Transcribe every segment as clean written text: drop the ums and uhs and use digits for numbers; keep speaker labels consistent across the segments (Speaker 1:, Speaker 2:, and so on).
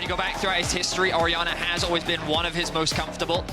Speaker 1: you go back throughout his history, Orianna has always been one of his most comfortable.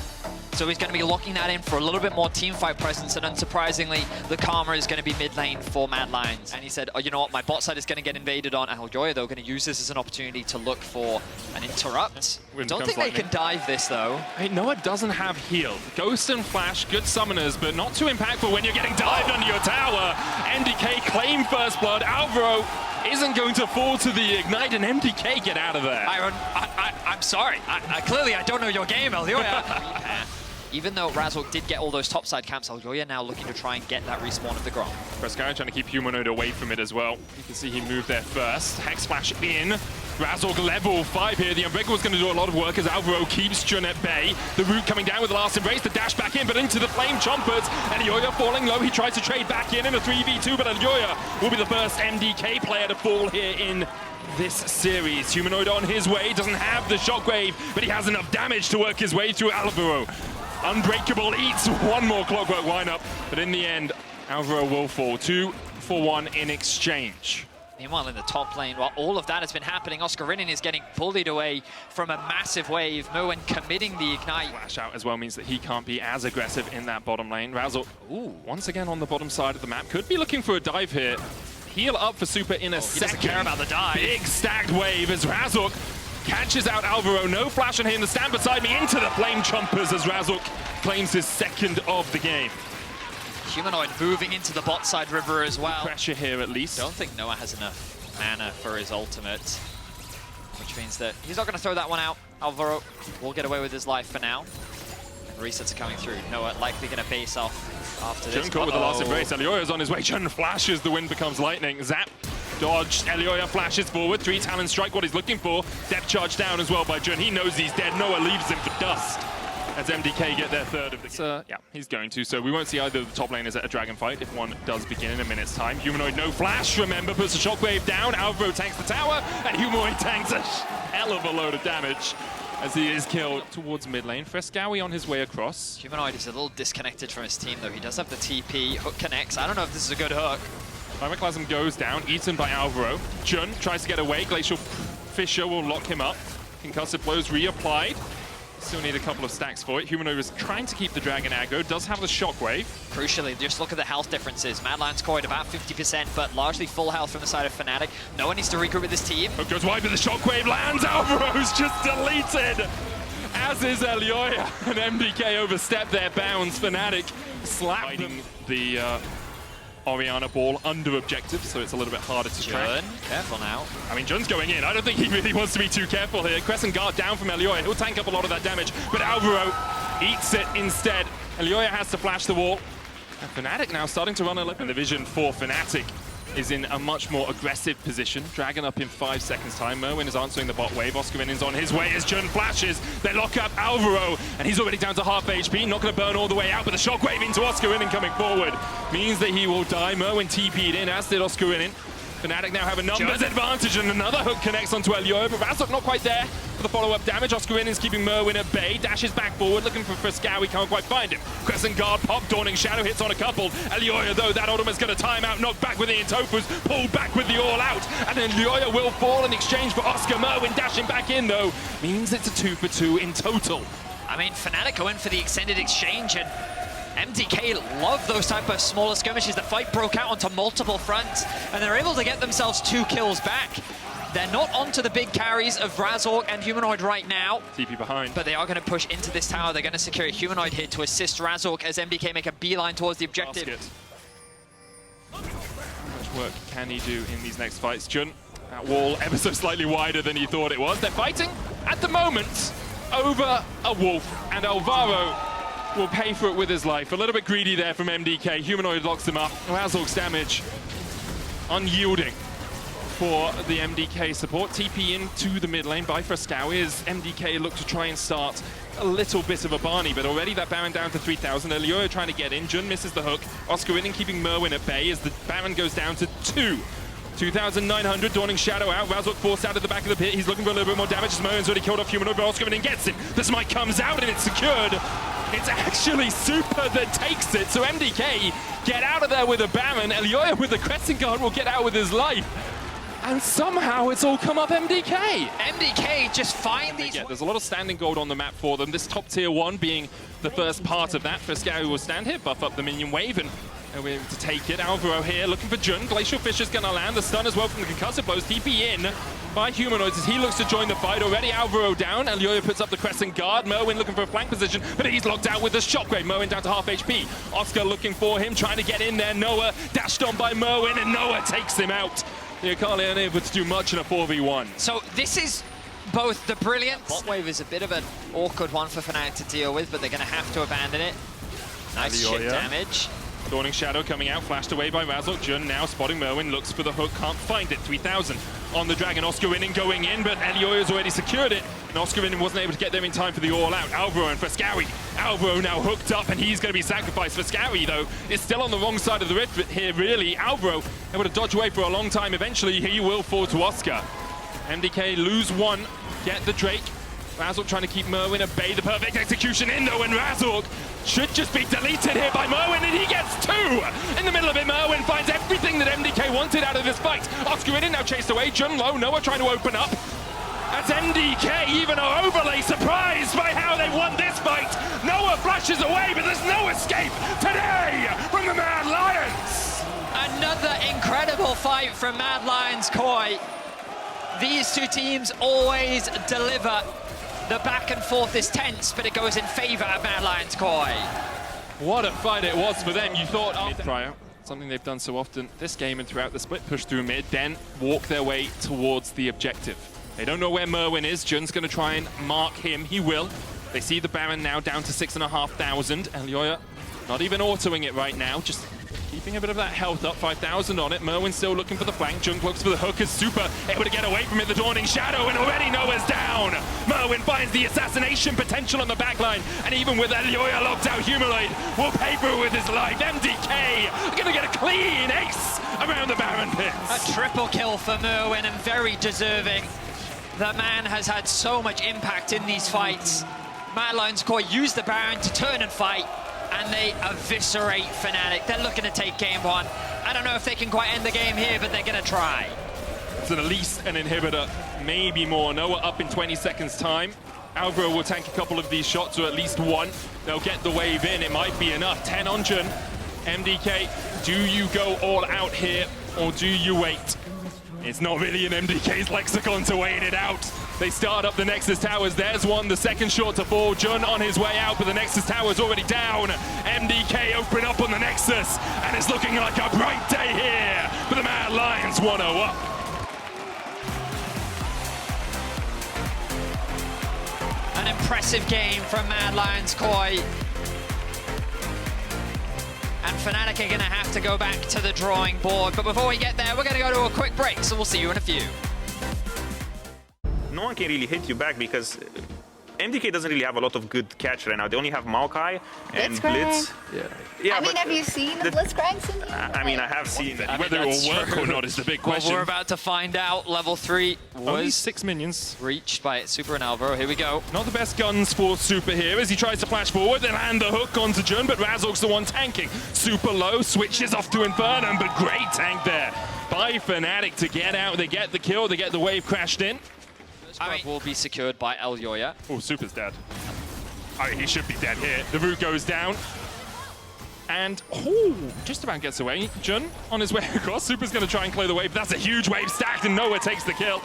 Speaker 1: So he's going to be locking that in for a little bit more teamfight presence, and unsurprisingly, the Karma is going to be mid lane for Mad Lions. And he said, oh, you know what, my bot side is going to get invaded on. Eljoya, though, going to use this as an opportunity to look for an interrupt. Don't think they can dive this, though.
Speaker 2: Hey, Noah doesn't have heal. Ghost and Flash, good summoners, but not too impactful when you're getting dived under your tower. MDK claim first blood. Alvaro isn't going to fall to the ignite, and MDK get out of there.
Speaker 1: I'm sorry. Clearly, I don't know your game, Eljoya. Even though Razork did get all those topside camps, Eljoya now looking to try and get that respawn of the Grom.
Speaker 2: Fresca trying to keep Humanoid away from it as well. You can see he moved there first. Hex Flash in. Razork level 5 here. The Unbreakable is going to do a lot of work as Alvaro keeps Jun at bay. The root coming down with the last embrace. The dash back in, but into the Flame Chompers. And Eljoya falling low. He tries to trade back in a 3v2, but Eljoya will be the first MDK player to fall here in this series. Humanoid on his way. Doesn't have the shockwave, but he has enough damage to work his way through Alvaro. Unbreakable eats one more Clockwork wind-up, but in the end, Alvaro will fall. 2 for 1 in exchange.
Speaker 1: Meanwhile, in the top lane, while all of that has been happening, Oscarinin is getting bullied away from a massive wave. Merwin committing the ignite.
Speaker 2: Flash out as well means that he can't be as aggressive in that bottom lane. Razork, once again on the bottom side of the map, could be looking for a dive here. Heal up for Super in a second.
Speaker 1: He doesn't care about the dive.
Speaker 2: Big stacked wave as Razork catches out Alvaro. No flash on him. The stand beside me into the Flame Chompers as Razork claims his second of the game.
Speaker 1: Humanoid moving into the bot side river as well.
Speaker 2: Pressure here at least.
Speaker 1: Don't think Noah has enough mana for his ultimate, which means that he's not going to throw that one out. Alvaro will get away with his life for now. And resets are coming through. Noah likely going to base off after this.
Speaker 2: Jun caught with the last embrace. Elioya's on his way. Jun flashes. The wind becomes lightning. Zap. Dodged. Elioya flashes forward. 3 Talon Strike, what he's looking for. Depth charge down as well by Jun. He knows he's dead. Noah leaves him for dust as MDK get their third of the game. Yeah, he's going to. So we won't see either of the top laners at a dragon fight if one does begin in a minute's time. Humanoid, no flash, remember, puts the shockwave down. Alvaro tanks the tower, and Humanoid tanks a hell of a load of damage as he is killed towards mid lane. Frescawi on his way across.
Speaker 1: Humanoid is a little disconnected from his team, though. He does have the TP. Hook connects. I don't know if this is a good hook.
Speaker 2: Thymoclasm goes down, eaten by Alvaro. Jun tries to get away. Glacial Fissure will lock him up. Concussive blows reapplied. Still need a couple of stacks for it. Humanoid is trying to keep the dragon aggro. Does have the shockwave.
Speaker 1: Crucially, just look at the health differences. Mad Lions core at about 50%, but largely full health from the side of Fnatic. No one needs to regroup with this team.
Speaker 2: Hook goes wide, but the shockwave lands. Alvaro's just deleted. As is Elioya. And MDK overstepped their bounds. Fnatic slapping the Orianna ball under objective, so it's a little bit harder to track.
Speaker 1: Jun, careful now.
Speaker 2: I mean, Jun's going in. I don't think he really wants to be too careful here. Crescent Guard down from Elioya. He'll tank up a lot of that damage, but Alvaro eats it instead. Elioya has to flash the wall. And Fnatic now starting to run a lip. And the vision for Fnatic is in a much more aggressive position. Dragon up in 5 seconds time. Merwin is answering the bot wave. Oscarinin on his way as Jun flashes. They lock up Alvaro, and he's already down to half HP. Not going to burn all the way out, but the shockwave into Oscarinin coming forward means that he will die. Merwin TP'd in, as did Oscarinin. Fnatic now have a numbers advantage, and another hook connects onto Elioya, but Razork not quite there for the follow-up damage. Oscarinen's keeping Merwin at bay, dashes back forward, looking for Frescawi, can't quite find him. Crescent Guard pop, Dawning Shadow hits on a couple. Elioya, though, that ultimate's going to time out, knocked back with the Intofus, pulled back with the all-out, and Elioya will fall in exchange for Oscar. Merwin dashing back in, though, means it's a 2 for 2 in total.
Speaker 1: I mean, Fnatic go in for the extended exchange, and MDK love those type of smaller skirmishes. The fight broke out onto multiple fronts, and they're able to get themselves 2 kills back. They're not onto the big carries of Razork and Humanoid right now.
Speaker 2: TP behind.
Speaker 1: But they are going to push into this tower. They're going to secure a Humanoid here to assist Razork as MDK make a beeline towards the objective.
Speaker 2: How much work can he do in these next fights? Jun, that wall ever so slightly wider than he thought it was. They're fighting, at the moment, over a wolf, and Alvaro will pay for it with his life. A little bit greedy there from MDK. Humanoid locks him up. Razork's damage unyielding for the MDK support. TP into the mid lane by Frescawi as MDK look to try and start a little bit of a Barney, but already that Baron down to 3,000. Elioya trying to get in. Jun misses the hook. Oscarinin keeping Merwin at bay as the Baron goes down to 2,900. Dawning Shadow out. Razork forced out of the back of the pit. He's looking for a little bit more damage as Merwin's already killed off Humanoid, but Oscarinin gets him. The smite comes out and it's secured. It's actually Super that takes it. So MDK get out of there with a Baron. Elioya with the Crescent Guard will get out with his life. And somehow it's all come up MDK.
Speaker 1: MDK just find these...
Speaker 2: Yeah, there's a lot of standing gold on the map for them. This top tier 1 being the first part of that. FNC will stand here, buff up the minion wave, and we're able to take it. Alvaro here looking for Jun. Glacial Fisher's going to land. The stun as well from the concussive blows. TP in by Humanoids as he looks to join the fight. Already Alvaro down. Elioya puts up the crescent guard. Merwin looking for a flank position, but he's locked out with the shockwave. Merwin down to half HP. Oscar looking for him, trying to get in there. Noah dashed on by Merwin, and Noah takes him out. Akali unable to do much in a 4v1.
Speaker 1: So this is both the brilliant... Bot wave is a bit of an awkward one for Fnatic to deal with, but they're going to have to abandon it. Nice shit damage.
Speaker 2: Dawning Shadow coming out, flashed away by Razork. Jun now spotting Merwin, looks for the hook, can't find it. 3000 on the Dragon. Oscar winning going in, but Elioya's already secured it, and Oscar winning wasn't able to get there in time for the all-out. Alvaro and FNC. Alvaro now hooked up, and he's going to be sacrificed. FNC, though, is still on the wrong side of the rift here, really. Alvaro able to dodge away for a long time. Eventually, he will fall to Oscar. MDK lose one, get the Drake. Razork trying to keep Merwin at bay. The perfect execution in, though, and Razork should just be deleted here by Merwin, and he gets 2! In the middle of it, Merwin finds everything that MDK wanted out of this fight. Oscar in now chased away. Jun low, Noah trying to open up. As MDK, even an overlay, surprised by how they won this fight. Noah flashes away, but there's no escape today from the Mad Lions.
Speaker 1: Another incredible fight from Mad Lions Koi. These two teams always deliver. The back and forth is tense, but it goes in favor of Mad Lions Koi.
Speaker 2: What a fight it was for them. You thought after tryout, something they've done so often this game and throughout the split, push through mid, then walk their way towards the objective. They don't know where Merwin is. Jun's going to try and mark him. He will. They see the Baron now down to 6,500. Elioya not even autoing it right now, just keeping a bit of that health up, 5,000 on it. Merwin still looking for the flank. Jun looks for the hook as Super able to get away from it. The Dawning Shadow, and already Noah's down. Merwin finds the assassination potential on the backline, and even with Elioya locked out, Humanoid will pay for it with his life. MDK going to get a clean ace around the Baron pits.
Speaker 1: A triple kill for Merwin, and very deserving. The man has had so much impact in these fights. Mad Lions Koi use the Baron to turn and fight, and they eviscerate Fnatic. They're looking to take game 1. I don't know if they can quite end the game here, but they're going to try.
Speaker 2: It's at least an inhibitor, maybe more. Noah up in 20 seconds time. Alvaro will tank a couple of these shots, or at least one. They'll get the wave in. It might be enough. 10 on Jun. MDK, do you go all out here, or do you wait? It's not really in MDK's lexicon to wait it out. They start up the Nexus Towers. There's one, the second shot to fall. Jun on his way out, but the Nexus Tower's already down. MDK open up on the Nexus, and it's looking like a bright day here for the Mad Lions 1-0 up.
Speaker 1: An impressive game from Mad Lions Koi. And Fnatic are going to have to go back to the drawing board. But before we get there, we're going to go to a quick break, so we'll see you in a few.
Speaker 3: No one can really hit you back because MDK doesn't really have a lot of good catch right now. They only have Maokai and Blitz. Yeah,
Speaker 4: I mean, have you seen the Blitzcranks in here?
Speaker 3: I mean, I have seen that.
Speaker 2: Whether it will work or not is the big question.
Speaker 1: Well, we're about to find out. Level 3
Speaker 2: Only
Speaker 1: was
Speaker 2: 6 minions.
Speaker 1: reached by Super and Alvaro. Here we go.
Speaker 2: Not the best guns for Super here as he tries to flash forward. They land the hook onto Jun, but Razork's the one tanking. Super low, switches off to Infernum, but great tank there by Fnatic to get out. They get the kill, they get the wave crashed in.
Speaker 1: Will be secured by Elioya.
Speaker 2: Oh, Super's dead. Oh, he should be dead here. The root goes down. And, just about gets away. Jun on his way across. Super's going to try and clear the wave. That's a huge wave stacked, and Noah takes the kill.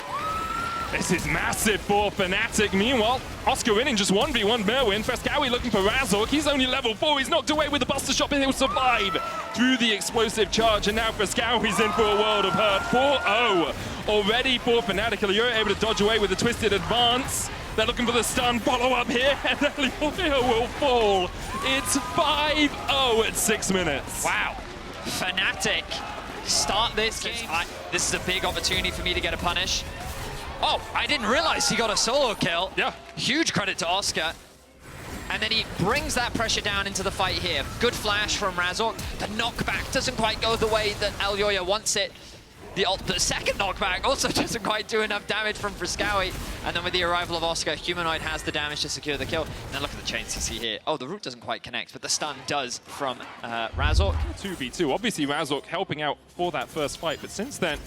Speaker 2: This is massive for Fnatic. Meanwhile, Oscar winning just 1v1 Merwin. FNC looking for Razork. He's only level 4. He's knocked away with the Buster Shot, but he'll survive through the explosive charge. And now FNC in for a world of hurt. 4-0 already for Fnatic. Elioya able to dodge away with a twisted advance. They're looking for the stun follow-up here, and Elioya will fall. It's 5-0 at 6 minutes.
Speaker 1: Wow. Fnatic start this game. This is a big opportunity for me to get a punish. Oh, I didn't realize he got a solo kill.
Speaker 2: Yeah.
Speaker 1: Huge credit to Oscar. And then he brings that pressure down into the fight here. Good flash from Razork. The knockback doesn't quite go the way that Elioya wants it. The second knockback also doesn't quite do enough damage from FNC. And then with the arrival of Oscar, Humanoid has the damage to secure the kill. And then look at the chain CC here. Oh, the root doesn't quite connect, but the stun does from Razork.
Speaker 2: 2v2. Obviously, Razork helping out for that first fight, but since then,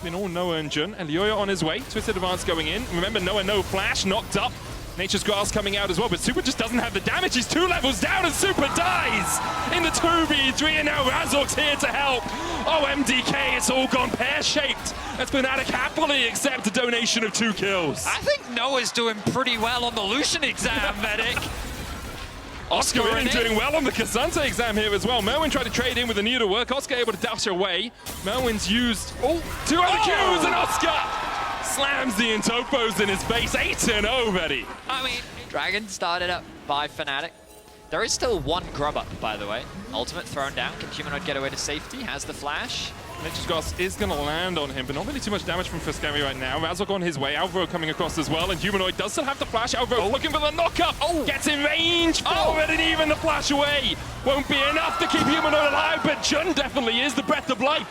Speaker 2: been all Noah and Jun. And Lyoya on his way. Twisted Advance going in. Remember, Noah no flash, knocked up. Nature's Grass coming out as well, but Super just doesn't have the damage. He's 2 levels down and Super dies in the 2v3, and now Razork's here to help. Oh, MDK, it's all gone pear-shaped. As Fnatic happily accept a donation of 2 kills.
Speaker 1: I think Noah's doing pretty well on the Lucian exam, Vedic.
Speaker 2: Oscar Winning doing well on the Kazante exam here as well. Merwin tried to trade in with the Neo to work. Oscar able to dash away. Merwin's used 2 other Qs, and Oscar slams the Intopos in his face. 8-0, Vedi.
Speaker 1: I mean, Dragon started up by Fnatic. There is still 1 grub up, by the way. Ultimate thrown down. Can Humanoid get away to safety? Has the flash.
Speaker 2: Nature's Grass is going to land on him, but not really too much damage from Fnatic right now. Razork on his way. Alvaro coming across as well, and Humanoid does still have the flash. Alvaro looking for the knock-up. Gets in range forward, and even the flash away won't be enough to keep Humanoid alive, but Jun definitely is the breath of life.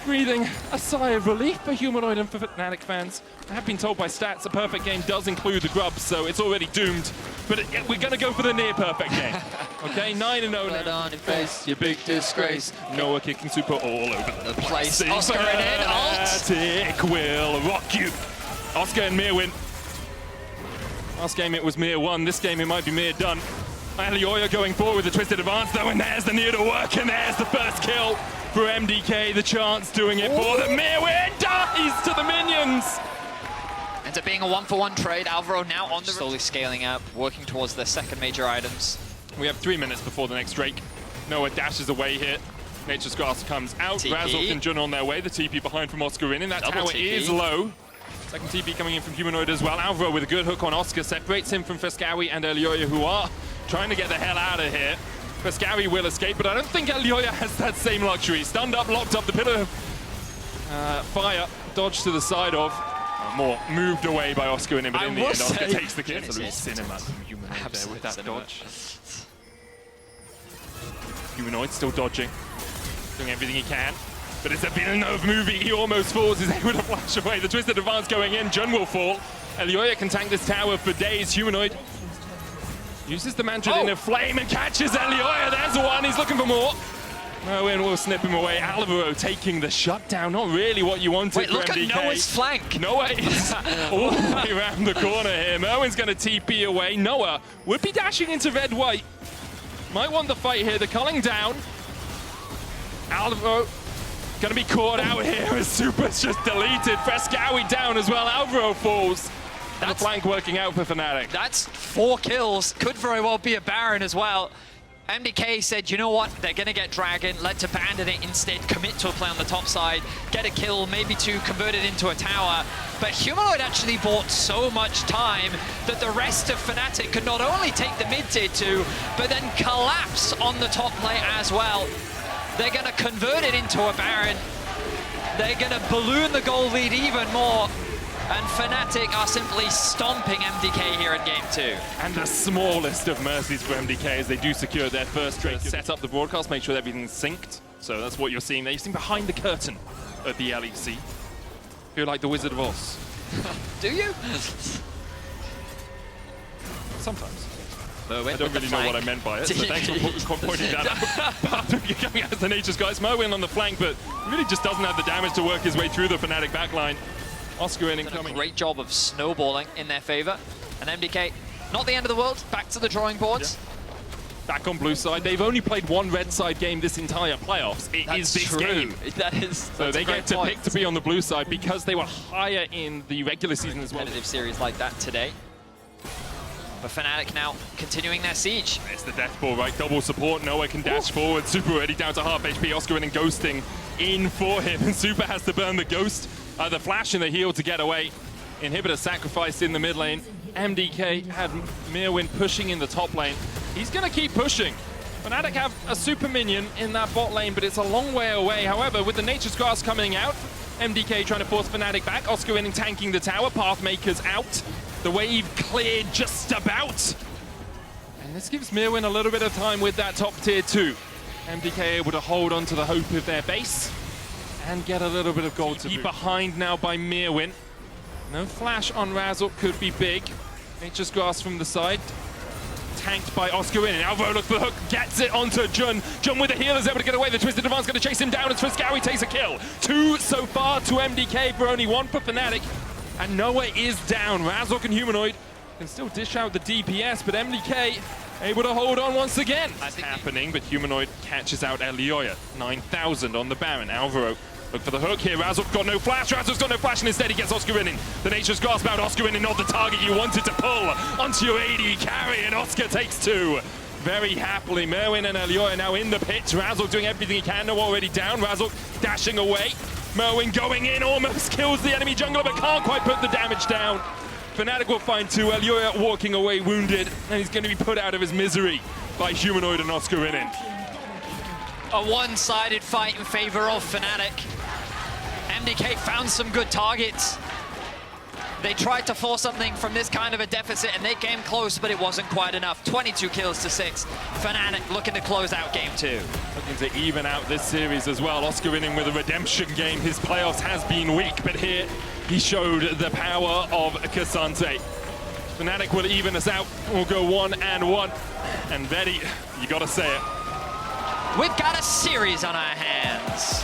Speaker 2: Breathing a sigh of relief for Humanoid and for Fnatic fans. I have been told by stats a perfect game does include the grubs, so it's already doomed. But we're going to go for the near-perfect game. Okay, 9-0 now.
Speaker 1: On your face, your big disgrace.
Speaker 2: Noah kicking Super all over the place.
Speaker 1: Oscar in, ult.
Speaker 2: Fnatic will rock you. Oscar and Mir win. Last game it was Mir 1, this game it might be Mir done. Lyoya going forward with the Twisted Advance though, and there's the Neo to work, and there's the first kill for MDK. The chance doing it for the Mir win. Dies to the minions.
Speaker 1: Ends up being a 1-for-1 trade. Alvaro now on the slowly scaling up, working towards their second major items.
Speaker 2: We have 3 minutes before the next Drake. Noah dashes away here. Nature's Grass comes out.
Speaker 1: TP.
Speaker 2: Razork and Jun on their way. The TP behind from Oscar in. That
Speaker 1: Double
Speaker 2: tower
Speaker 1: TP.
Speaker 2: is low. Second TP coming in from Humanoid as well. Alvaro with a good hook on Oscar separates him from Fnatic and Lyoya, who are trying to get the hell out of here. Fnatic will escape, but I don't think Lyoya has that same luxury. Stunned up, locked up, the pillar of fire dodged to the side of. More moved away by Oscar in, but in the end, Oscar takes the kill. Absolute cinema from Humanoid there with that dodge. Humanoid still dodging, doing everything he can. But it's a Villeneuve movie. He almost falls. He's able to flash away. The Twisted Advance going in. Jun will fall. Lyoya can tank this tower for days. Humanoid uses the Mantra in a flame and catches Lyoya. There's one. He's looking for more. Merwin will snip him away. Alvaro taking the shutdown. Not really what you wanted.
Speaker 1: Wait,
Speaker 2: for
Speaker 1: look
Speaker 2: MDK.
Speaker 1: at Noah's flank.
Speaker 2: Noah is all the way around the corner here. Merwin's going to TP away. Noah would be dashing into red-white. Might want the fight here. They're culling down. Alvaro going to be caught out here as Super's just deleted. Frescowie down as well. Alvaro falls. And the flank working out for Fnatic.
Speaker 1: That's 4 kills. Could very well be a Baron as well. MDK said, you know what, they're going to get Dragon, let's abandon it instead, commit to a play on the top side, get a kill, maybe 2, convert it into a tower. But Humanoid actually bought so much time that the rest of Fnatic could not only take the mid-tier 2, but then collapse on the top play as well. They're going to convert it into a Baron. They're going to balloon the goal lead even more. And Fnatic are simply stomping MDK here in Game 2.
Speaker 2: And the smallest of mercies for MDK as they do secure their first Drake. Set up the broadcast, make sure everything's synced. So that's what you're seeing there. You're seeing behind the curtain at the LEC. Feel like the Wizard of Oz.
Speaker 1: Do you?
Speaker 2: Sometimes.
Speaker 1: Merwin
Speaker 2: I don't really know what I meant by it, so thanks for pointing that out. Coming out the Nature's Guys, Merwin on the flank, but really just doesn't have the damage to work his way through the Fnatic backline. Oscar in incoming.
Speaker 1: Great job of snowballing in their favor. And MDK, not the end of the world, back to the drawing boards.
Speaker 2: Yeah. Back on blue side. They've only played 1 red side game this entire playoffs. It is this game.
Speaker 1: That is.
Speaker 2: So they get to pick to be on the blue side because they were higher in the regular season as well.
Speaker 1: Competitive series like that today. But Fnatic now continuing their siege.
Speaker 2: It's the death ball, right? Double support. Noah can dash forward. Super already down to half HP. Oscar in and ghosting in for him. And Super has to burn the ghost. The flash and the heal to get away. Inhibitor sacrificed in the mid lane. MDK had Merwin pushing in the top lane. He's going to keep pushing. Fnatic have a super minion in that bot lane, but it's a long way away. However, with the Nature's Grass coming out, MDK trying to force Fnatic back. Oscar in and tanking the tower. Pathmaker's out. The wave cleared just about. And this gives Merwin a little bit of time with that top tier 2. MDK able to hold on to the hope of their base and get a little bit of gold to boot. Behind now by Merwin. No flash on Razork could be big. Nature's Grass from the side. tanked by Oscar in. And Alvaro looks for the hook, gets it onto Jun. Jun with the heal is able to get away. The Twisted Advance going to chase him down as Fnatic takes a kill. 2 so far to MDK for only 1 for Fnatic. And Noah is down. Razork and Humanoid can still dish out the DPS, but MDK able to hold on once again. That's happening, but Humanoid catches out Elioya. 9,000 on the Baron. Alvaro look for the hook here. Razork got no flash. Razork's got no flash, and instead he gets Oscar in. The Nature's Grasp out. Oscar in, not the target you wanted to pull onto your AD carry, and Oscar takes 2. Very happily, Merwin and Elioya now in the pit. Razork doing everything he can. No already down. Razork dashing away. Merwin going in, almost kills the enemy jungler, but can't quite put the damage down. Fnatic will find 2. Elioya walking away wounded, and he's going to be put out of his misery by Humanoid and Oscar in.
Speaker 1: A one-sided fight in favor of Fnatic. MDK found some good targets. They tried to force something from this kind of a deficit, and they came close, but it wasn't quite enough. 22 kills to 6. Fnatic looking to close out game 2.
Speaker 2: Looking to even out this series as well. Oscar in with a redemption game. His playoffs has been weak, but here he showed the power of Cassante. Fnatic will even us out. We'll go 1-1. And Vedi, you gotta say it.
Speaker 1: We've got a series on our hands.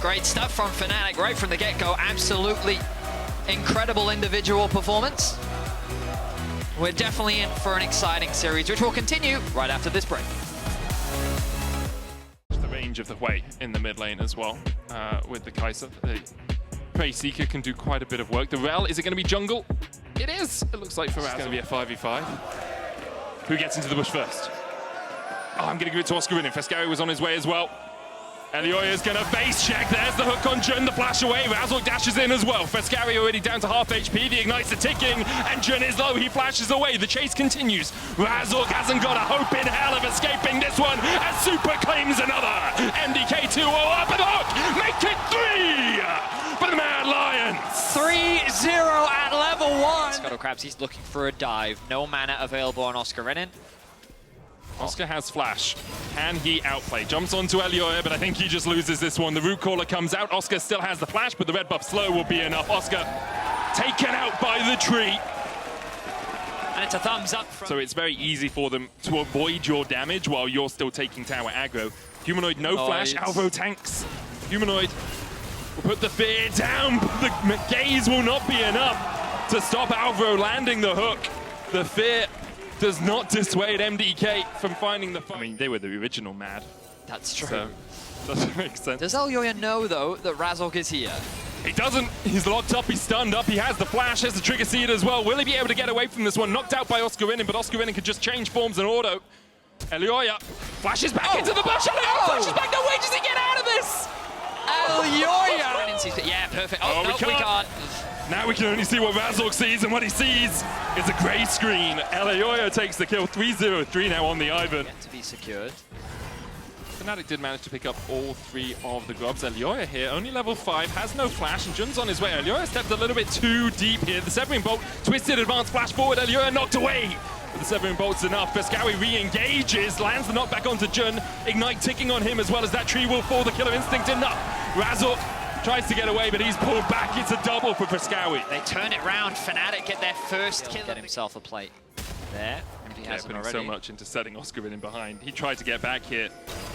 Speaker 1: Great stuff from Fnatic right from the get-go. Absolutely incredible individual performance. We're definitely in for an exciting series, which will continue right after this break.
Speaker 2: The range of the way in the mid lane as well with the Kai'Sa. The Prey Seeker can do quite a bit of work. The Rel, is it going to be jungle? It is. It looks like for Razork. It's going to be a 5v5. Who gets into the bush first? Oh, I'm going to give it to Oscar in. Fescari was on his way as well. Elioya is going to base check. There's the hook on Jun, the flash away. Razork dashes in as well. Fescari already down to half HP. The Ignite's are ticking, and Jun is low. He flashes away. The chase continues. Razork hasn't got a hope in hell of escaping this one, as Super claims another. MDK 2-0 up and the hook. Make it 3 for the Mad Lions.
Speaker 1: 3-0 at level 1. Scuttle Crabs, he's looking for a dive. No mana available on Oscar Renin.
Speaker 2: Oscar has flash. Can he outplay? Jumps onto Elioya, but I think he just loses this one. The Root Caller comes out. Oscar still has the flash, but the red buff slow will be enough. Oscar taken out by the tree.
Speaker 1: And it's a thumbs up.
Speaker 2: So it's very easy for them to avoid your damage while you're still taking tower aggro. Humanoid, no flash. Alvo tanks. Humanoid will put the fear down. The gaze will not be enough to stop Alvaro landing the hook. The fear does not dissuade MDK from finding the fight. I mean, they were the original Mad.
Speaker 1: That's true.
Speaker 2: So, doesn't make sense.
Speaker 1: Does Elioya know, though, that Razork is here?
Speaker 2: He doesn't. He's locked up. He's stunned up. He has the flash. Has the trigger seed as well. Will he be able to get away from this one? Knocked out by Oscar Renin, but Oscar Renin could just change forms and auto. Elioya flashes back into the bush. Elioya flashes back. No way does he get out of this?
Speaker 1: Elioya! Yeah, perfect. Oh, no, we can't.
Speaker 2: Now we can only see what Razork sees, and what he sees is a grey screen. Elioya takes the kill. 3-0-3 now on the Ivan.
Speaker 1: Yet to be secured.
Speaker 2: Fnatic did manage to pick up all 3 of the grubs. Elioya here, only level 5, has no flash, and Jun's on his way. Elioya stepped a little bit too deep here. The Severing Bolt, twisted advance, flash forward. Elioya knocked away. But the Severing Bolt's enough. Fescari re-engages, lands the knockback onto Jun. Ignite ticking on him as well as that tree will fall. The Killer Instinct enough. Razork tries to get away, but he's pulled back. It's a double for Fescari.
Speaker 1: They turn it round. Fnatic get their first kill. Get himself a plate there. He hasn't already.
Speaker 2: So much into setting Oscar in behind. He tried to get back here,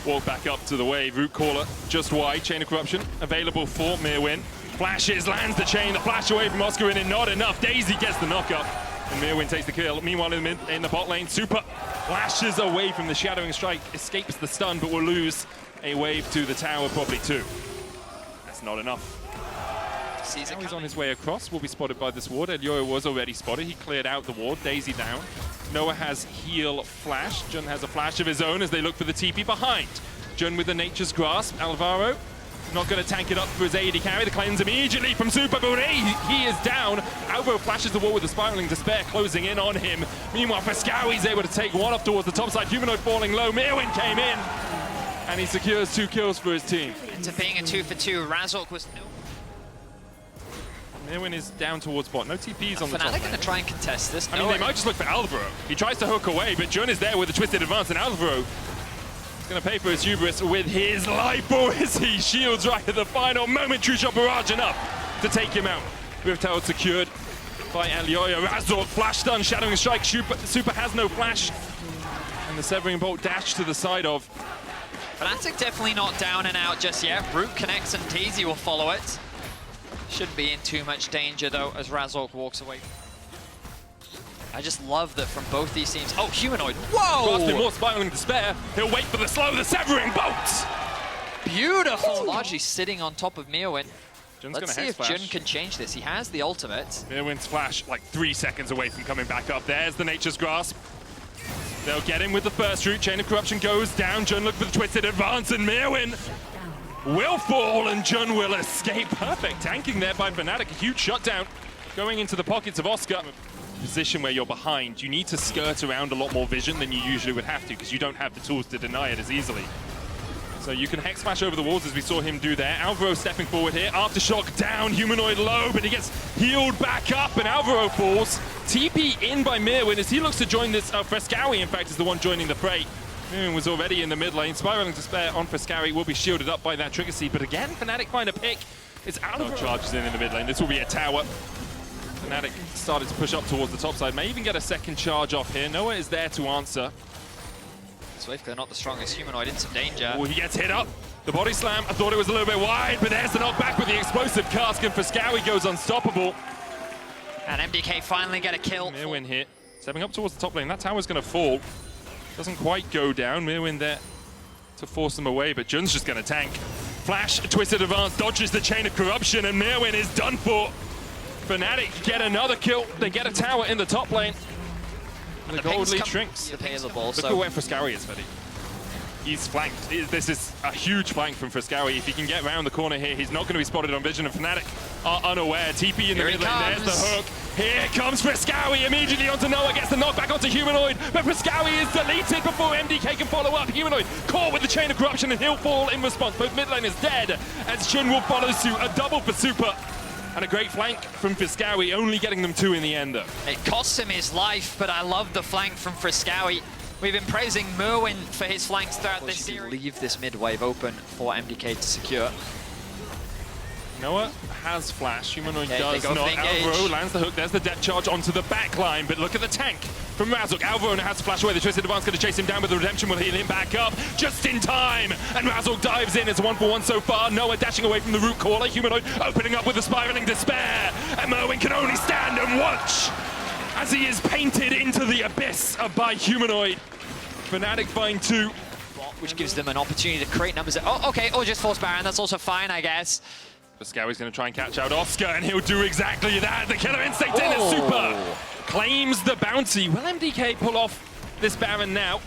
Speaker 2: walk back up to the wave. Root Caller just wide. Chain of Corruption available for Mirwin. Flashes, lands the chain. The flash away from Oscar in, not enough. Daisy gets the knock up, and Mirwin takes the kill. Meanwhile, in the bot lane, Super flashes away from the Shadowing Strike, escapes the stun, but will lose a wave to the tower, probably 2. That's not enough. Now he's on his way across, will be spotted by this ward. Elioya was already spotted. He cleared out the ward. Daisy down. Noah has heal flash. Jun has a flash of his own as they look for the TP behind. Jun with the Nature's Grasp. Alvaro not going to tank it up for his AD carry. The cleanse immediately from Super, but he is down. Alvaro flashes the wall with the Spiraling Despair closing in on him. Meanwhile, Fescari's able to take one up towards the top side. Humanoid falling low. Mirwin came in, and he secures 2 kills for his team.
Speaker 1: Into being a 2-for-2, Razork was
Speaker 2: Mirwin is down towards bot. No TPs on the top.
Speaker 1: Fnatic going to try and contest this.
Speaker 2: I mean, they might just look for Alvaro. He tries to hook away, but Jun is there with a twisted advance, and Alvaro is going to pay for his hubris with his life, boys. He shields right at the final moment. True Shot barrage enough to take him out. Rift Tower secured by Elioya. Razork, flash stun, Shadowing Strike. Super has no flash. And the Severing Bolt dash to the side of.
Speaker 1: Fnatic definitely not down and out just yet. Root connects and Teasy will follow it. Shouldn't be in too much danger though as Razork walks away. I just love that from both these teams. Oh, Humanoid. Whoa!
Speaker 2: Grasping more Spiraling Despair. He'll wait for the slow, the Severing Bolt!
Speaker 1: Beautiful! Largely sitting on top of Mirwin.
Speaker 2: Jun's
Speaker 1: Let's see if Jun can change this. He has the ultimate.
Speaker 2: Mirwin's flash like 3 seconds away from coming back up. There's the Nature's Grasp. They'll get him with the first root. Chain of Corruption goes down. Jun look for the Twisted Advance and Mirwin will fall and Jun will escape. Perfect tanking there by Fnatic. A huge shutdown going into the pockets of Oscar. Position where you're behind, you need to skirt around a lot more vision than you usually would have to because you don't have the tools to deny it as easily. So you can Hex Smash over the walls as we saw him do there. Alvaro stepping forward here. Aftershock down, Humanoid low, but he gets healed back up and Alvaro falls. TP in by Mirwin as he looks to join this. Frescowi, in fact, is the one joining the fray. Mirwin was already in the mid lane. Spiraling Despair on Frescowi will be shielded up by that Trigger Seed, but again, Fnatic find a pick. It's Alvaro charges in the mid lane. This will be a tower. Fnatic started to push up towards the top side. May even get a second charge off here. Noah is there to answer.
Speaker 1: Swift, they're not the strongest Humanoid, in some danger.
Speaker 2: Oh, he gets hit up. The body slam, I thought it was a little bit wide, but there's the knockback with the explosive cask, and Frescowi goes unstoppable.
Speaker 1: And MDK finally get a kill.
Speaker 2: Mirwin here, stepping up towards the top lane. That tower's going to fall. Doesn't quite go down. Mirwin there to force them away, but Jun's just going to tank. Flash, Twisted Advance, dodges the Chain of Corruption, and Mirwin is done for. Fnatic get another kill. They get a tower in the top lane. The gold lead shrinks.
Speaker 1: Available,
Speaker 2: Look at where Frescowi is, Vedi. He's flanked. This is a huge flank from Frescowi. If he can get around the corner here, he's not going to be spotted on vision, and Fnatic are unaware. TP in the mid lane, there's the hook. Here comes Frescowi immediately onto Noah, gets the knockback onto Humanoid, but Frescowi is deleted before MDK can follow up. Humanoid caught with the Chain of Corruption, and he'll fall in response. Both mid lane is dead, as Jun will follow suit. A double for Super. And a great flank from Frescowi, only getting them 2 in the end, though.
Speaker 1: It costs him his life, but I love the flank from Frescowi. We've been praising Merwin for his flanks throughout this series. Leave this mid wave open for MDK to secure.
Speaker 2: Noah has flash, Humanoid does not.
Speaker 1: Engage.
Speaker 2: Alvaro lands the hook, there's the depth charge onto the back line, but look at the tank from Razork. Alvaro has to flash away, the Twisted Advance going to chase him down, but the Redemption will heal him back up just in time. And Razork dives in, it's a 1-for-1 so far. Noah dashing away from the root caller, Humanoid opening up with the Spiraling Despair. And Merwin can only stand and watch as he is painted into the abyss by Humanoid. Fnatic find 2.
Speaker 1: Which gives them an opportunity to create numbers. Oh, okay, or just force Baron, that's also fine, I guess.
Speaker 2: Frescowi's going to try and catch out Oscar, and he'll do exactly that. The Killer Instinct in as Super claims the bounty. Will MDK pull off this Baron now?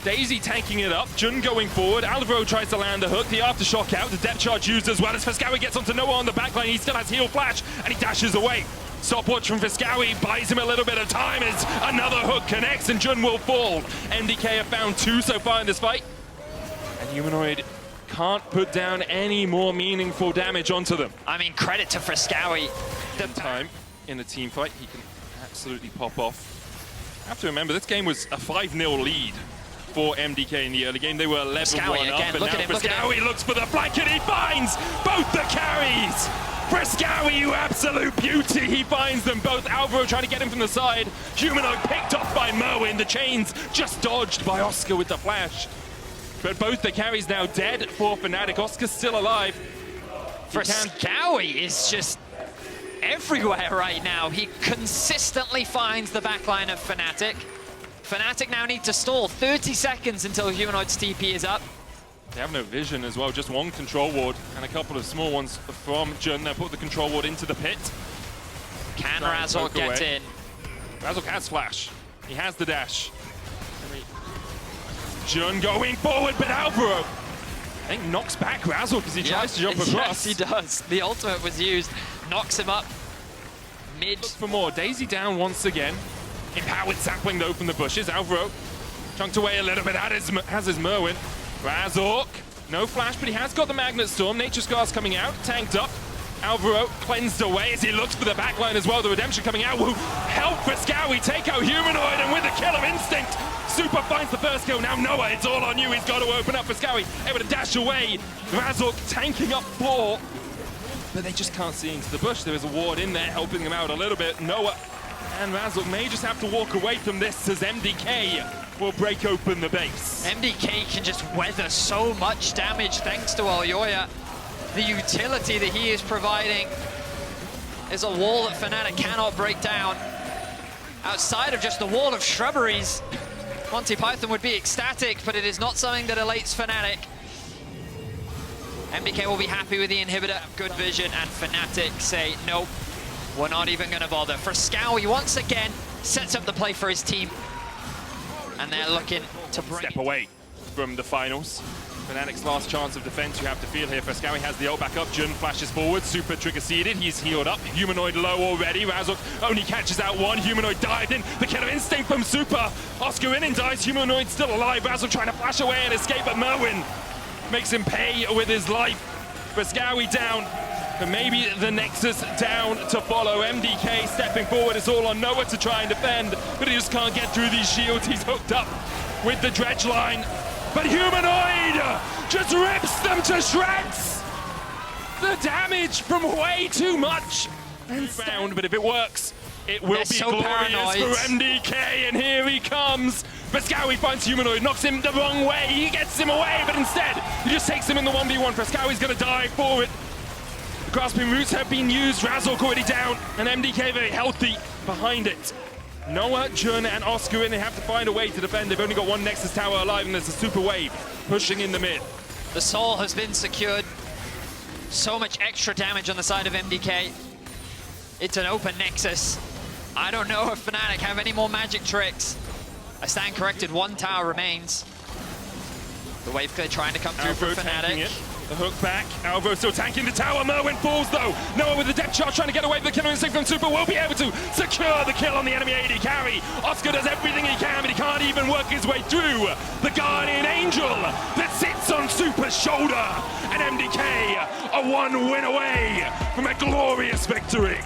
Speaker 2: Daisy tanking it up, Jun going forward. Alvaro tries to land the hook, the Aftershock out, the depth charge used as well as Frescowi gets onto Noah on the backline. He still has heal flash, and he dashes away. Stopwatch from Frescowi buys him a little bit of time as another hook connects, and Jun will fall. MDK have found 2 so far in this fight, and Humanoid can't put down any more meaningful damage onto them.
Speaker 1: I mean, credit to Frescowi.
Speaker 2: The time in the team fight, he can absolutely pop off. I have to remember, this game was a 5-0 lead for MDK in the early game. They were 11-1 up, and now Frescowi looks for the flank, and he finds both the carries! Frescowi, you absolute beauty! He finds them both. Alvaro trying to get him from the side. Humanoid picked off by Merwin. The chains just dodged by Oscar with the flash. But both the carries now dead for Fnatic. Oscar's still alive.
Speaker 1: Frescowi is just everywhere right now. He consistently finds the backline of Fnatic. Fnatic now need to stall 30 seconds until Humanoid's TP is up.
Speaker 2: They have no vision as well, just one control ward and a couple of small ones from Jun. They'll put the control ward into the pit.
Speaker 1: Can Razork get in?
Speaker 2: Razork has flash. He has the dash. Jun going forward, but Alvaro, I think, knocks back Razork as he tries to jump across.
Speaker 1: Yes, he does. The ultimate was used, knocks him up mid.
Speaker 2: Look for more. Daisy down once again. Empowered sapling though from the bushes. Alvaro chunked away a little bit, has his Merwin. Razork, no flash, but he has got the Magnet Storm. Nature's Grasp coming out, tanked up. Alvaro cleansed away as he looks for the backline as well. The Redemption coming out will help Frescowi take out Humanoid, and with the Killer Instinct, Super finds the first kill. Now Noah, it's all on you. He's got to open up. Frescowi able to dash away. Razork tanking up 4. but they just can't see into the bush. There is a ward in there helping them out a little bit. Noah and Razok may just have to walk away from this as MDK will break open the base.
Speaker 1: MDK can just weather so much damage thanks to Elyoya. The utility that he is providing is a wall that Fnatic cannot break down. Outside of just the wall of shrubberies, Monty Python would be ecstatic, but it is not something that elates Fnatic. MDK will be happy with the inhibitor, good vision, and Fnatic say, nope, we're not even going to bother. Frescowy once again sets up the play for his team, and they're looking to bring
Speaker 2: step away from the finals. Fnatic's last chance of defense you have to feel here. Frescowy has the ult back up. Jun flashes forward. Super trigger seeded. He's healed up. Humanoid low already. Razok only catches out one. Humanoid dived in. The killer instinct from Super. Oscar in and dies. Humanoid still alive. Razok trying to flash away and escape, but Merwin makes him pay with his life. Frescowy down. And maybe the Nexus down to follow. MDK stepping forward. It's all on Noah to try and defend, but he just can't get through these shields. He's hooked up with the dredge line. But Humanoid just rips them to shreds! The damage from way too much! Found, but if it works, it will be
Speaker 1: so
Speaker 2: glorious
Speaker 1: paranoid.
Speaker 2: for MDK, and here he comes! Frescowy finds Humanoid, knocks him the wrong way, he gets him away, but instead, he just takes him in the 1v1. Frescowy's gonna die for it. The grasping roots have been used, Razok already down, and MDK very healthy behind it. Noah, Jun, and Oscar in, they have to find a way to defend. They've only got one Nexus tower alive, and there's a super wave pushing in the mid.
Speaker 1: The soul has been secured. So much extra damage on the side of MDK. It's an open Nexus. I don't know if Fnatic have any more magic tricks. I stand corrected, one tower remains. The wave clear trying to come through for Fnatic.
Speaker 2: The hook back, Alvo still tanking the tower. Merwin falls though. Noah with the depth charge trying to get away. The killer instinct from Super will be able to secure the kill on the enemy AD carry. Oscar does everything he can, but he can't even work his way through the Guardian Angel that sits on Super's shoulder. And MDK are one win away from a glorious victory.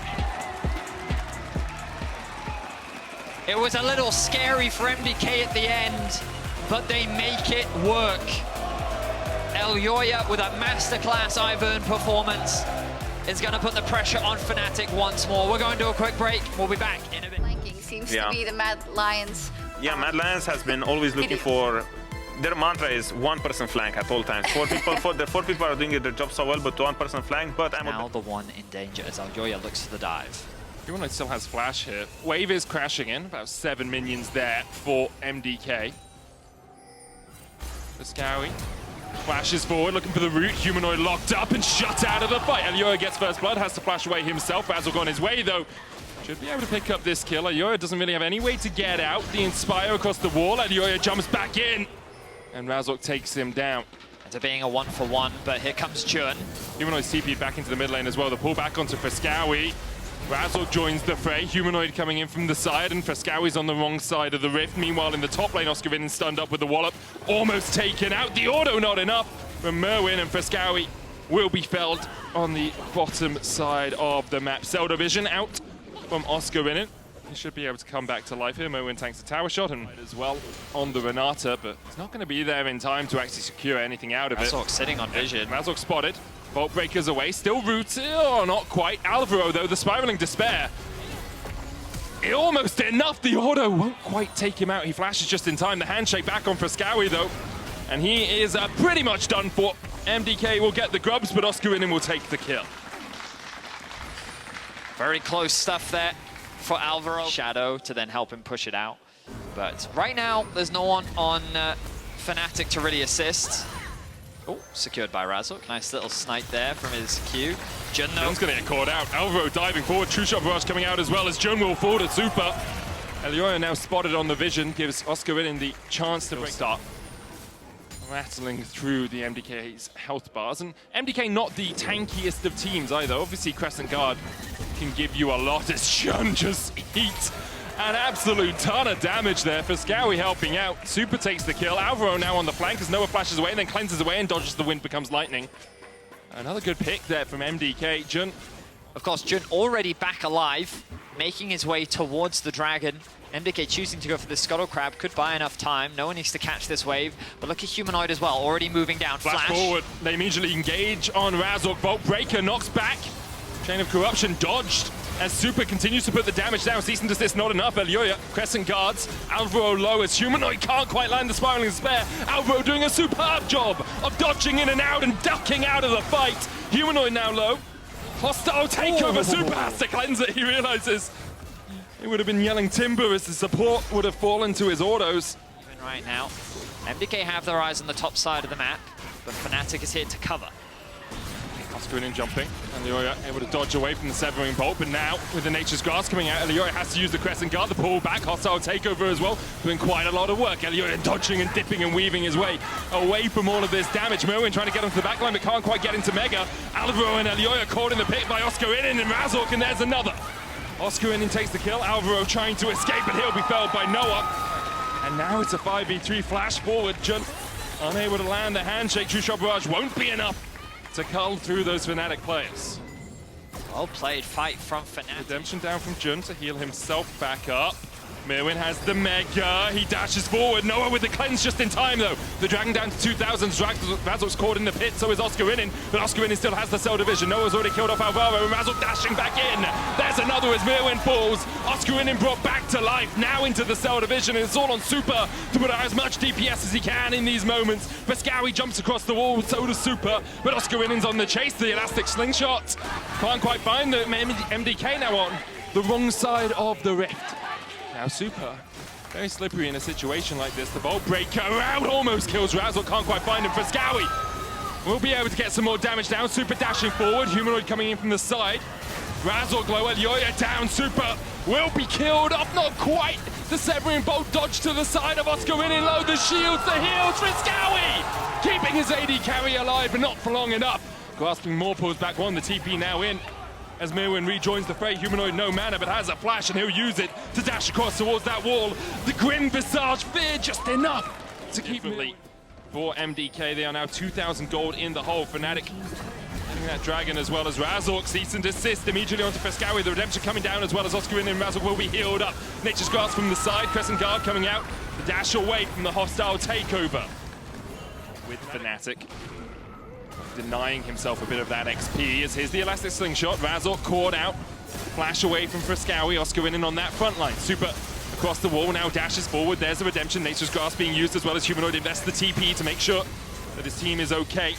Speaker 1: It was a little scary for MDK at the end, but they make it work. Elyoya with a masterclass Ivern performance is going to put the pressure on Fnatic once more. We're going to a quick break. We'll be back in a bit.
Speaker 4: Flanking seems to be the Mad Lions.
Speaker 3: Yeah, Mad Lions has been always looking for... Their mantra is one-person flank at all times. Four people are doing their job so well, but one-person flank, but I'm...
Speaker 1: Now the one in danger as Elyoya looks for the dive.
Speaker 2: Humanoid still has flash here. Wave is crashing in. About 7 minions there for MDK. Frescowy flashes forward, looking for the root. Humanoid locked up and shut out of the fight. Elyoya gets first blood, has to flash away himself. Razok on his way, though. Should be able to pick up this kill. Elyoya doesn't really have any way to get out. The Inspire across the wall. Elyoya jumps back in, and Razok takes him down.
Speaker 1: Into being a 1-for-1, but here comes Jun.
Speaker 2: Humanoid CP'd back into the mid lane as well. The pull back onto Frescowy. Razok joins the fray. Humanoid coming in from the side, and Frescowy's on the wrong side of the rift. Meanwhile, in the top lane, Oscar stunned up with the wallop. Almost taken out. The auto not enough from Merwin, and Frescowy will be felled on the bottom side of the map. Zelda vision out from Oscar in it. He should be able to come back to life here. Merwin tanks a tower shot and as well on the Renata, but he's not going to be there in time to actually secure anything out of it.
Speaker 1: Razok sitting on vision.
Speaker 2: Razok spotted. Vault Breaker's away, still rooted, oh, not quite. Alvaro, though, the Spiraling Despair. It almost enough, the auto won't quite take him out. He flashes just in time. The handshake back on Frescowy, though. And he is pretty much done for. MDK will get the grubs, but Oscar will take the kill.
Speaker 1: Very close stuff there for Alvaro. Shadow to then help him push it out. But right now, there's no one on Fnatic to really assist. Oh, secured by Razok. Nice little snipe there from his Q. Jun, though.
Speaker 2: Jun's gonna get caught out. Alvaro diving forward. True Shot Barrage coming out as well as Jun will fall to Super. Elyoya now spotted on the vision, gives Oscar in the chance to start rattling through the MDK's health bars. And MDK not the tankiest of teams either. Obviously, Crescent Guard can give you a lot as Jun just eats an absolute ton of damage there. Frescowy helping out. Super takes the kill. Alvaro now on the flank as Noah flashes away and then cleanses away and dodges the wind, becomes lightning. Another good pick there from MDK. Jun.
Speaker 1: Of course, Jun already back alive, making his way towards the dragon. MDK choosing to go for the Scuttle Crab could buy enough time. No one needs to catch this wave, but look at Humanoid as well, already moving down.
Speaker 2: Flash forward. They immediately engage on Razok. Vault Breaker knocks back Chain of Corruption dodged as Super continues to put the damage down. Cease and desist not enough. Elioya, Crescent guards. Alvaro low as Humanoid can't quite land the Spiraling Despair. Alvaro doing a superb job of dodging in and out and ducking out of the fight. Humanoid now low. Hostile takeover. Super has to cleanse it, he realizes. He would have been yelling timber as the support would have fallen to his autos.
Speaker 1: Even right now, MDK have their eyes on the top side of the map, but Fnatic is here to cover.
Speaker 2: Oscar jumping, and Elioya able to dodge away from the Severing Bolt, but now with the Nature's Grasp coming out, Elioya has to use the Crescent Guard, the pull back, hostile takeover as well, doing quite a lot of work. Elioya dodging and dipping and weaving his way away from all of this damage. Merwin trying to get onto the backline, but can't quite get into Mega. Alvaro and Elioya caught in the pit by Oscar and Razork, and there's another. Oscar takes the kill, Alvaro trying to escape, but he'll be felled by Noah. And now it's a 5v3 flash forward, Jun unable to land the handshake. True Shot Barrage won't be enough to cull through those Fnatic players.
Speaker 1: Well played fight from Fnatic.
Speaker 2: Redemption down from Jun to heal himself back up. Merwin has the Mega, he dashes forward. Noah with the cleanse just in time though. The Dragon down to 2,000, Razork's caught in the pit, so is Oscar but Oscar still has the Cell Division. Noah's already killed off Alvaro, and Razork dashing back in. There's another as Merwin falls. Oscar brought back to life, now into the Cell Division, and it's all on Super to put out as much DPS as he can in these moments. Fnatic jumps across the wall, so does Super, but Oscar on the chase, the elastic slingshot. Can't quite find the MDK now on the wrong side of the rift. Now Super, very slippery in a situation like this. The Bolt Breaker out almost kills Razork, can't quite find him. Fnatic will be able to get some more damage down. Super dashing forward, Humanoid coming in from the side. Razork low, Elioya down, Super will be killed off, not quite. The Severing Bolt dodge to the side of Oscar in low, the shields, the heals, Fnatic keeping his AD carry alive, but not for long enough. Grasping more pulls back one, the TP now in. As Merwin rejoins the fray, Humanoid no mana, but has a flash, and he'll use it to dash across towards that wall. The Grim Visage fear just enough to keep it. For MDK, they are now 2,000 gold in the hole. Fnatic getting that Dragon as well as Razork. Cease and desist immediately onto Fnatic. The Redemption coming down as well as Oscar and Razork will be healed up. Nature's Grasp from the side, Crescent Guard coming out. The dash away from the hostile takeover with Fnatic. Denying himself a bit of that XP as here's the elastic slingshot. Razork caught out. Flash away from Fnatic. Oscar in on that front line. Super across the wall, now dashes forward. There's the Redemption. Nature's Grasp being used as well as Humanoid invests the TP to make sure that his team is okay.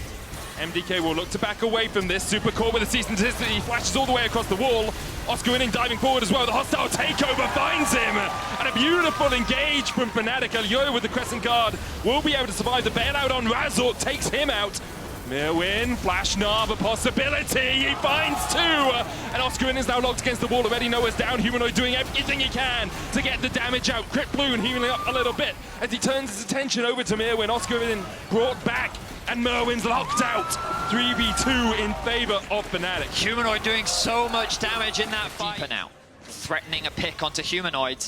Speaker 2: MDK will look to back away from this. Super caught with a cease and desist. He flashes all the way across the wall. Oscar diving forward as well. The hostile takeover finds him. And a beautiful engage from Fnatic. Elioya with the Crescent Guard will be able to survive. The bailout on Razork takes him out. Merwin, Flash Nav, a possibility, he finds two! And Oscar is now locked against the wall already, Noah's down, Humanoid doing everything he can to get the damage out. Crit Balloon healing up a little bit as he turns his attention over to Merwin. Oscar brought back, and Merwin's locked out. 3v2 in favor of Fnatic.
Speaker 1: Humanoid doing so much damage in that fight. Deeper now, threatening a pick onto Humanoid.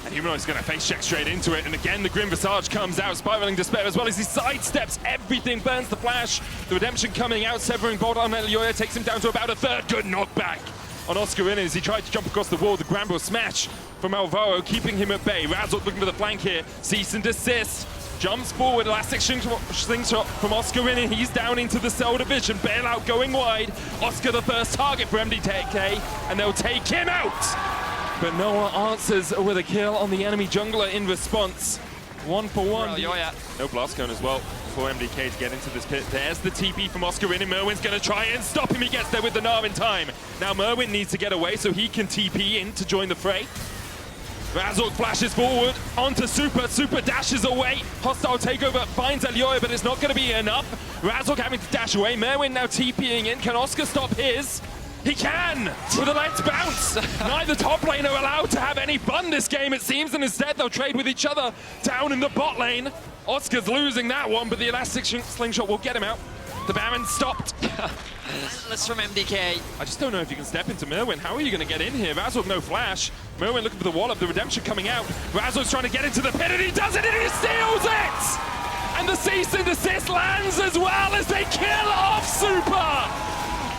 Speaker 2: And Humanoid's going to face check straight into it, and again the Grim Visage comes out, Spiraling Despair as well as he sidesteps everything, burns the flash. The Redemption coming out, Severing Bolt on Elioya takes him down to about a third. Good knockback on Oscar as he tried to jump across the wall. The Granville smash from Alvaro keeping him at bay. Razork looking for the flank here, cease and desist. Jumps forward, elastic slingshot from Oscar and he's down into the Cell Division. Bailout going wide. Oscar the first target for MDK, and they'll take him out. But Noah answers with a kill on the enemy jungler in response. 1 for 1. No blast cone as well for MDK to get into this pit. There's the TP from Oscar and Merwin's going to try and stop him. He gets there with the Nav in time. Now Merwin needs to get away so he can TP in to join the fray. Razork flashes forward onto Super. Super dashes away. Hostile takeover finds Elioya, but it's not going to be enough. Razork having to dash away. Merwin now TPing in. Can Oscar stop his? He can, with a Let's Bounce. Neither top lane are allowed to have any fun this game, it seems, and instead they'll trade with each other down in the bot lane. Oscar's losing that one, but the elastic slingshot will get him out. The Baron stopped.
Speaker 1: Relentless from MDK.
Speaker 2: I just don't know if you can step into Merwin. How are you going to get in here? Razork no flash. Merwin looking for the wall up, the Redemption coming out. Razork's trying to get into the pit, and he does it, and he steals it! And the cease and desist lands as well as they kill off Super!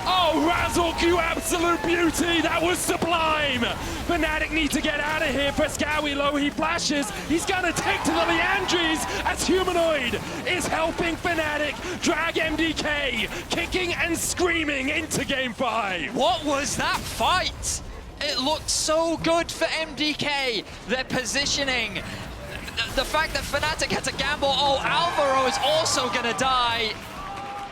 Speaker 2: Oh, Razork, you absolute beauty! That was sublime! Fnatic need to get out of here. Fnatic low, he flashes. He's gonna take to the Leandries as Humanoid is helping Fnatic drag MDK, kicking and screaming into Game 5.
Speaker 1: What was that fight? It looked so good for MDK. Their positioning. The fact that Fnatic had to gamble. Oh, Alvaro is also gonna die.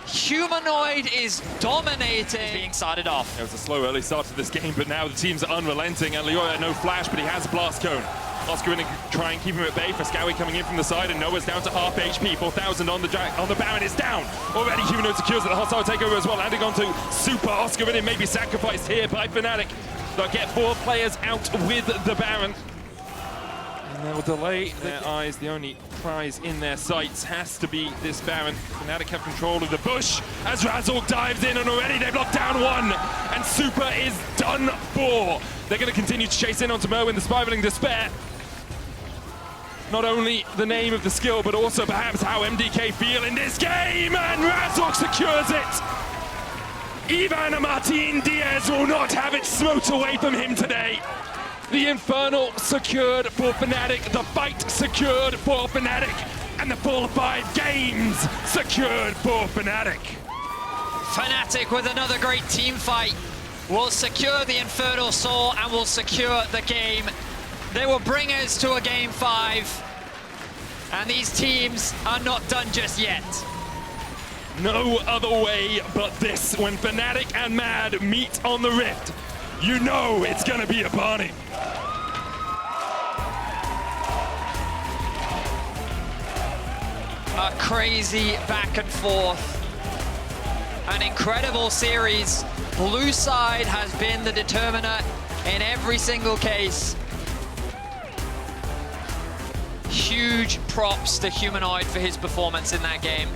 Speaker 1: Humanoid is dominating. Being started off.
Speaker 2: It was a slow early start to this game, but now the teams are unrelenting. And Leoya, no flash, but he has a blast cone. Oscar in and try and keep him at bay. Frescawi coming in from the side, and Noah's down to half HP. 4,000 on the Baron is down. Already Humanoid secures it. The hostile takeover as well, landing onto Super. Oscar in may be sacrificed here by Fnatic. They'll get 4 players out with the Baron. And they'll delay their eyes. The only prize in their sights has to be this Baron. Fnatic have control of the bush as Razork dives in, and already they've locked down 1. And Super is done for. They're going to continue to chase in onto Merwin, the Spiraling Despair. Not only the name of the skill, but also perhaps how MDK feel in this game, and Razork secures it! Ivan Martin Diaz will not have it smote away from him today. The Infernal secured for Fnatic, the fight secured for Fnatic, and the full 5 games secured for Fnatic.
Speaker 1: Fnatic with another great team fight will secure the Infernal Soul and will secure the game. They will bring us to a Game 5, and these teams are not done just yet.
Speaker 2: No other way but this. When Fnatic and Mad meet on the Rift, you know it's gonna be a party.
Speaker 1: A crazy back and forth. An incredible series. Blue side has been the determiner in every single case. Huge props to Humanoid for his performance in that game.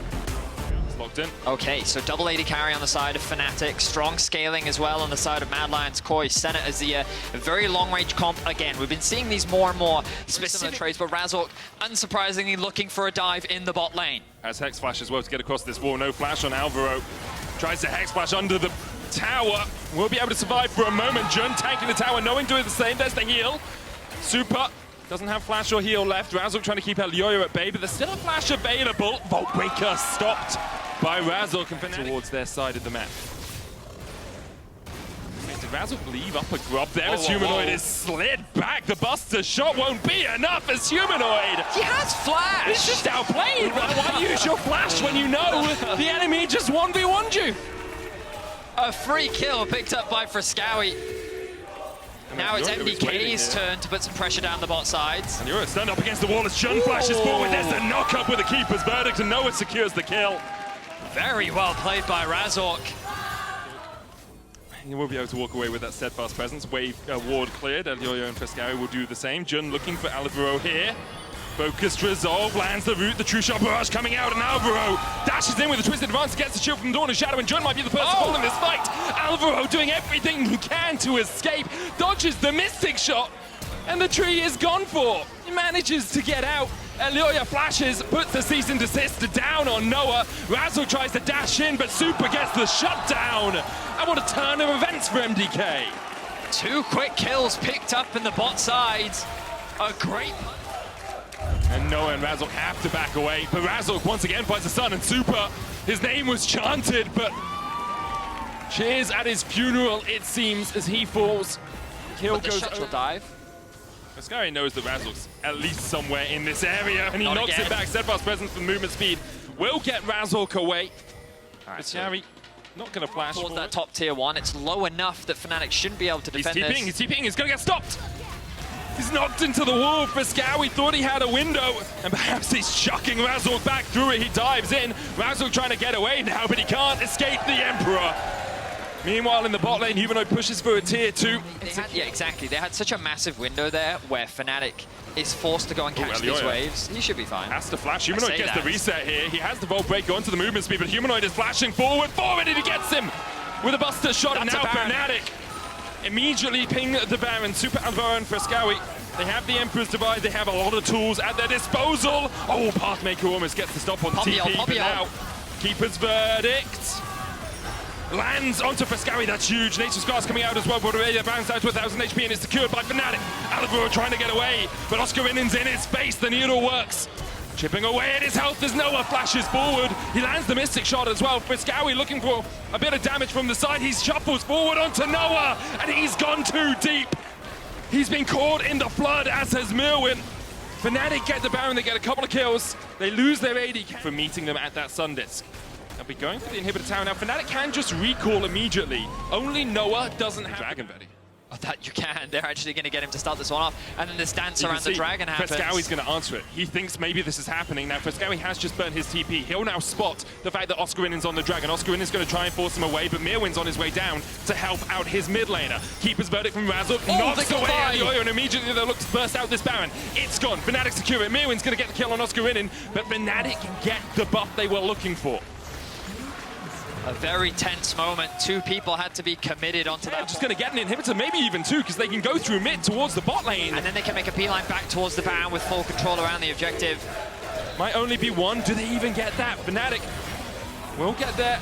Speaker 2: Locked in.
Speaker 1: Okay, so double AD carry on the side of Fnatic. Strong scaling as well on the side of Mad Lions. Koi, Senate as the very long-range comp. Again, we've been seeing these more and more specific trades, but Razork, unsurprisingly, looking for a dive in the bot lane.
Speaker 2: Has Hex Flash as well to get across this wall. No flash on Alvaro. Tries to Hex Flash under the tower. Will be able to survive for a moment. Jun tanking the tower. No one doing the same. There's the heal. Super. Doesn't have flash or heal left. Razork trying to keep Leoya at bay, but there's still a flash available. Vault Breaker stopped by Razork and Fnatic towards their side of the map. Did Razork leave up a grub there as Humanoid is slid back? The Buster shot won't be enough as Humanoid.
Speaker 1: He has flash!
Speaker 2: It's just outplayed. Why use your flash when you know the enemy just 1v1'd you?
Speaker 1: A free kill picked up by Frescawi. Now it's MDK's turn to put some pressure down the bot sides.
Speaker 2: And you're stunned up against the wall as Jun flashes forward. There's the knock-up with the Keeper's Verdict, and Noah secures the kill.
Speaker 1: Very well played by Razork.
Speaker 2: He will be able to walk away with that steadfast presence. Wave ward cleared. Leoya and Frescawi will do the same. Jun looking for Alvaro here. Focused resolve, lands the root, the true shot barrage coming out, and Alvaro dashes in with a twisted advance, gets the shield from Dawn and Shadow, and Jun might be the first to fall in this fight. Alvaro doing everything he can to escape, dodges the Mystic shot, and the tree is gone for. He manages to get out. Leoya flashes, puts the cease and desist down on Noah. Razork tries to dash in, but Super gets the shutdown. And what a turn of events for MDK.
Speaker 1: 2 quick kills picked up in the bot sides. A great...
Speaker 2: And Noah and Razork have to back away, but Razork once again finds the sun, and Super, his name was chanted, but cheers at his funeral, it seems, as he falls. Kill goes over.
Speaker 1: dive.
Speaker 2: Frescawi knows that Razork's at least somewhere in this area, and he knocks it back. Steadfast presence from movement speed will get Razork away. Frescawi not going to flash
Speaker 1: towards
Speaker 2: forward.
Speaker 1: that top tier 1. It's low enough that Fnatic shouldn't be able to defend this.
Speaker 2: He's TPing, he's going to get stopped. He's knocked into the wall. Frescawi thought he had a window, and perhaps he's chucking Razork back through it. He dives in. Razork trying to get away now, but he can't escape the Emperor. Meanwhile, in the bot lane, Humanoid pushes for a tier 2.
Speaker 1: Yeah, exactly. They had such a massive window there where Fnatic is forced to go and catch these waves. He should be fine.
Speaker 2: Has to flash. Humanoid gets the reset here. He has the Vault Breaker onto the movement speed, but Humanoid is flashing forward, and he gets him with a Buster shot. And now Fnatic immediately ping the Baron. Super Alvaro and Frescawi. They have the Emperor's Divide. They have a lot of tools at their disposal. Oh, Pathmaker almost gets the stop on the TP, but now Keeper's Verdict lands onto Frescawi. That's huge. Nature's Scars coming out as well, but already bounced out to 1,000 HP and is secured by Fnatic. Alvaro trying to get away, but Oscar Innen's in his face. The needle works. Chipping away at his health as Noah flashes forward. He lands the Mystic Shot as well. FNC looking for a bit of damage from the side. He shuffles forward onto Noah, and he's gone too deep. He's been caught in the flood, as has Merwin. Fnatic get the Baron, they get a couple of kills. They lose their AD for meeting them at that Sun Disc. They'll be going for the inhibitor tower now. Fnatic can just recall immediately. Only Noah doesn't have Dragon Vedi.
Speaker 1: Oh, that you can. They're actually going to get him to start this one off. And then this dance around the dragon happens.
Speaker 2: FNC's going to answer it. He thinks maybe this is happening. Now, FNC has just burnt his TP. He'll now spot the fact that Oscarinen's on the dragon. Oscarinen's going to try and force him away, but Mirwin's on his way down to help out his mid laner. Keeper's verdict from Razuk knocks away Elioya, and immediately they look to burst out this Baron. It's gone. Fnatic secure it. Mirwin's going to get the kill on Oscarinen, but Fnatic get the buff they were looking for.
Speaker 1: A very tense moment. Two people had to be committed onto that.
Speaker 2: Just going to get an inhibitor, maybe even two, because they can go through mid towards the bot lane.
Speaker 1: And then they can make a beeline back towards the Baron with full control around the objective.
Speaker 2: Might only be one. Do they even get that? Fnatic will get there.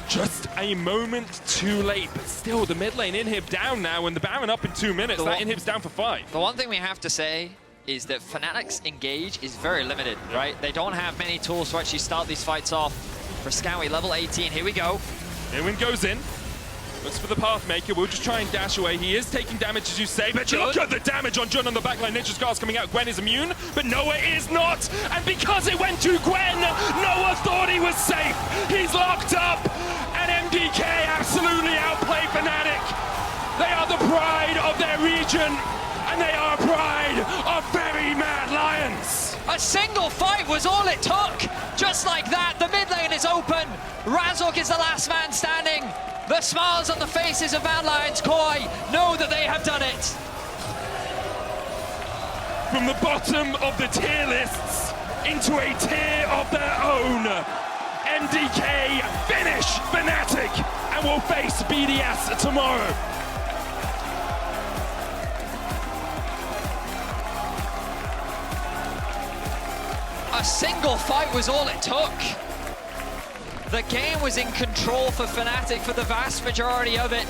Speaker 2: Just a moment too late, but still the mid lane inhib down now, and the Baron up in 2 minutes. That inhib's down for 5.
Speaker 1: The one thing we have to say is that Fnatic's engage is very limited, right? They don't have many tools to actually start these fights off. FNC, level 18, here we go.
Speaker 2: Irwin goes in, looks for the Pathmaker, we'll just try and dash away. He is taking damage, as you say, but look at the damage on Jun on the backline. Ninja Scar's coming out, Gwen is immune, but Noah is not. And because it went to Gwen, Noah thought he was safe. He's locked up, and MDK absolutely outplay Fnatic. They are the pride of their region, and they are pride of very mad lions.
Speaker 1: A single fight was all it took. Just like that, the mid lane is open. Razuk is the last man standing. The smiles on the faces of Mad Lions Koi know that they have done it.
Speaker 2: From the bottom of the tier lists into a tier of their own, MDK finish Fnatic and will face Vedius tomorrow.
Speaker 1: A single fight was all it took. The game was in control for Fnatic for the vast majority of it.